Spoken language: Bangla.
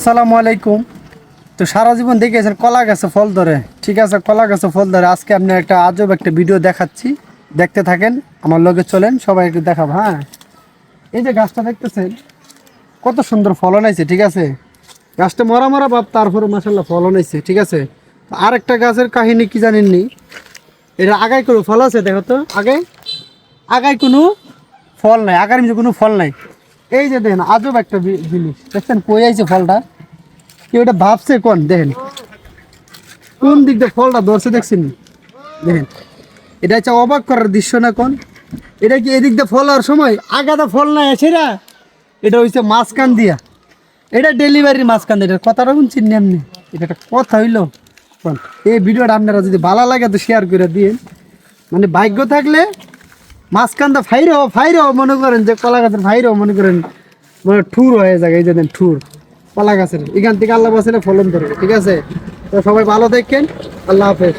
আসসালামু আলাইকুম। তো সারা জীবন দেখেছেন কলা গাছে ফল ধরে, ঠিক আছে, কলা গাছে ফল ধরে। আজকে আপনি একটা আজব একটা ভিডিও দেখাচ্ছি, দেখতে থাকেন, আমার লগে চলেন, সবাই একটু দেখাবো। হ্যাঁ, এই যে গাছটা দেখতেছেন কত সুন্দর ফলন হয়েছে, ঠিক আছে। গাছটা মরা মরা ভাব, তারপরে মাসাল্লাহ ফলন হয়েছে, ঠিক আছে। আর একটা গাছের কাহিনী কি জানেননি, এটা আগায় কোনো ফল আছে, দেখো তো, আগায় কোনো ফল নাই, আগার মধ্যে কোনো ফল নাই। এই যে দেখেন আজব একটা জিনিস দেখছেন, কই আইছে ফলটা, কেউ এটা ভাবছে কোন, দেখেন কোন দিক দিয়ে ফলটা ধরছে, দেখছেন, দেখেন। এটা হচ্ছে অবাক করার দৃশ্য না কোন। এটা কি এদিক দিয়ে ফল হওয়ার সময় আগাদা ফল নাই সেটা, এটা হচ্ছে মাঝখান দিয়া, এটা ডেলিভারির মাঝখান দিয়ে, এটার কথাটা শুনছেন এমনি, এটা একটা কথা হইলো কোন। এই ভিডিওটা আপনারা যদি ভালো লাগে তো শেয়ার করে দিন, মানে ভাগ্য থাকলে মাঝখানটা ফাইরেও মনে করেন যে কলা গাছের ফাইরেও মনে করেন মানে ঠুর হয়ে যায়। এই যে দেন ঠুর কলা গাছের, এখান থেকে আল্লাহ বাসের ফলন ধরবে, ঠিক আছে। তো সবাই ভালো থাকেন, আল্লাহ হাফেজ।